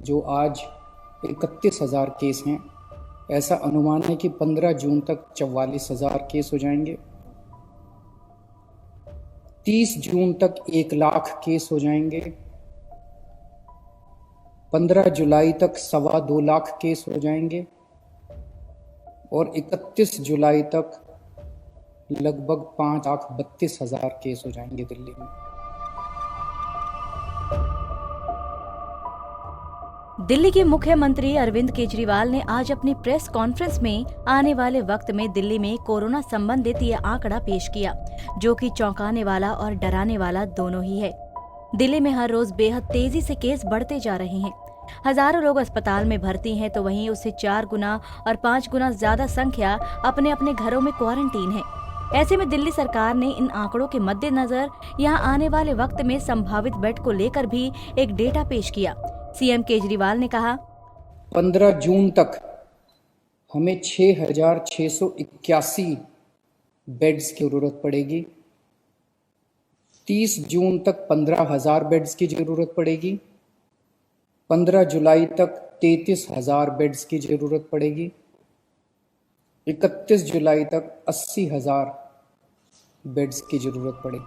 जो आज 31,000 केस हैं, ऐसा अनुमान है कि 15 जून तक 44,000 केस हो जाएंगे। 30 जून तक 1 लाख केस हो जाएंगे। 15 जुलाई तक 2.25 लाख केस हो जाएंगे और 31 जुलाई तक लगभग 5,32,000 केस हो जाएंगे दिल्ली में। दिल्ली के मुख्यमंत्री अरविंद केजरीवाल ने आज अपनी प्रेस कॉन्फ्रेंस में आने वाले वक्त में दिल्ली में कोरोना संबंधित ये आंकड़ा पेश किया, जो कि चौंकाने वाला और डराने वाला दोनों ही है। दिल्ली में हर रोज बेहद तेजी से केस बढ़ते जा रहे हैं। हजारों लोग अस्पताल में भर्ती हैं, तो वहीं उससे 4 गुना और 5 गुना ज्यादा संख्या अपने अपने घरों में क्वारंटीन है। ऐसे में दिल्ली सरकार ने इन आंकड़ों के मद्देनजर यहां आने वाले वक्त में संभावित बेड को लेकर भी एक डेटा पेश किया। सीएम केजरीवाल ने कहा, 15 जून तक हमें 6,681 बेड्स की जरूरत पड़ेगी। 30 जून तक 15,000 बेड्स की जरूरत पड़ेगी। 15 जुलाई तक 33,000 बेड्स की जरूरत पड़ेगी। 31 जुलाई तक 80,000 बेड्स की जरूरत पड़ेगी।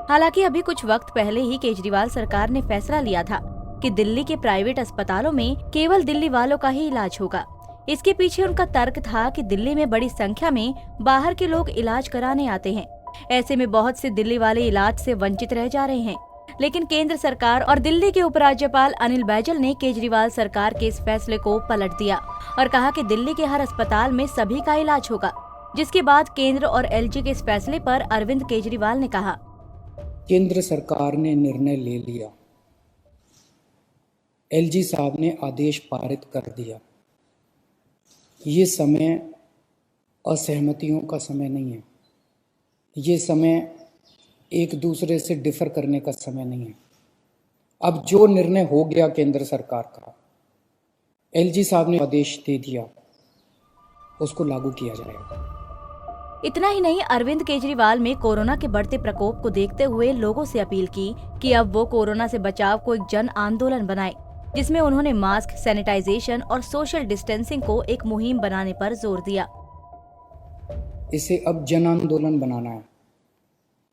हालांकि अभी कुछ वक्त पहले ही केजरीवाल सरकार ने फैसला लिया था कि दिल्ली के प्राइवेट अस्पतालों में केवल दिल्ली वालों का ही इलाज होगा। इसके पीछे उनका तर्क था कि दिल्ली में बड़ी संख्या में बाहर के लोग इलाज कराने आते हैं। ऐसे में बहुत से दिल्ली वाले इलाज से वंचित रह जा रहे हैं। लेकिन केंद्र सरकार और दिल्ली के उपराज्यपाल अनिल बैजल ने केजरीवाल सरकार के इस फैसले को पलट दिया और कहा कि दिल्ली के हर अस्पताल में सभी का इलाज होगा। जिसके बाद केंद्र और एलजी के इस फैसले पर अरविंद केजरीवाल ने कहा, केंद्र सरकार ने निर्णय ले लिया, एलजी साहब ने आदेश पारित कर दिया। ये समय असहमतियों का समय नहीं है। ये समय एक दूसरे से डिफर करने का समय नहीं है। अब जो निर्णय हो गया केंद्र सरकार का, एलजी साहब ने आदेश दे दिया, उसको लागू किया जाएगा। इतना ही नहीं, अरविंद केजरीवाल में कोरोना के बढ़ते प्रकोप को देखते हुए लोगों से अपील की कि अब वो कोरोना से बचाव को एक जन आंदोलन बनाए, जिसमें उन्होंने मास्क, सैनिटाइजेशन और सोशल डिस्टेंसिंग को एक मुहिम बनाने पर जोर दिया। इसे अब जन आंदोलन बनाना है।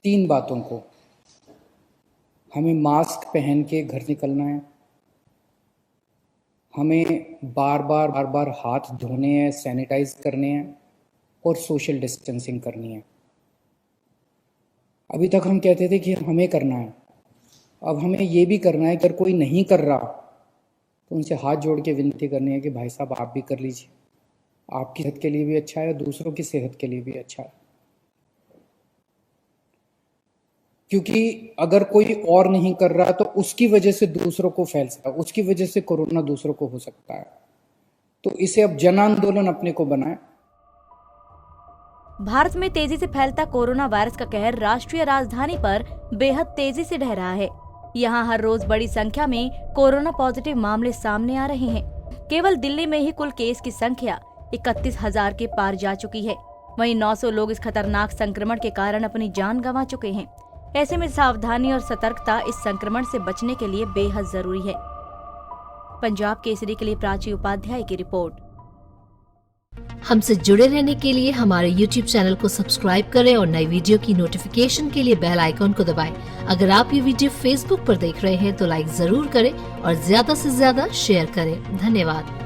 3 बातों को, हमें मास्क पहन के घर निकलना है, हमें बार बार हाथ धोने हैं, सैनिटाइज करने हैं और सोशल डिस्टेंसिंग करनी है। अभी तक हम कहते थे कि हमें करना है, अब हमें ये भी करना है कि अगर कोई नहीं कर रहा तो उनसे हाथ जोड़ के विनती करनी है कि भाई साहब आप भी कर लीजिए। आपकी सेहत के लिए भी अच्छा है, दूसरों की सेहत के लिए भी अच्छा है। क्योंकि अगर कोई और नहीं कर रहा तो उसकी वजह से दूसरों को फैल सकता है, उसकी वजह से कोरोना दूसरों को हो सकता है। तो इसे अब जन आंदोलन अपने को बनाए। भारत में तेजी से फैलता कोरोना वायरस का कहर राष्ट्रीय राजधानी पर बेहद तेजी से ढह रहा है। यहाँ हर रोज बड़ी संख्या में कोरोना पॉजिटिव मामले सामने आ रहे हैं। केवल दिल्ली में ही कुल केस की संख्या 31,000 के पार जा चुकी है। वहीं 900 लोग इस खतरनाक संक्रमण के कारण अपनी जान गंवा चुके हैं। ऐसे में सावधानी और सतर्कता इस संक्रमण से बचने के लिए बेहद जरूरी है। पंजाब केसरी के लिए प्राची उपाध्याय की रिपोर्ट। हमसे जुड़े रहने के लिए हमारे YouTube चैनल को सब्सक्राइब करें और नई वीडियो की नोटिफिकेशन के लिए बेल आइकॉन को दबाएं। अगर आप ये वीडियो Facebook पर देख रहे हैं तो लाइक जरूर करें और ज्यादा से ज्यादा शेयर करें। धन्यवाद।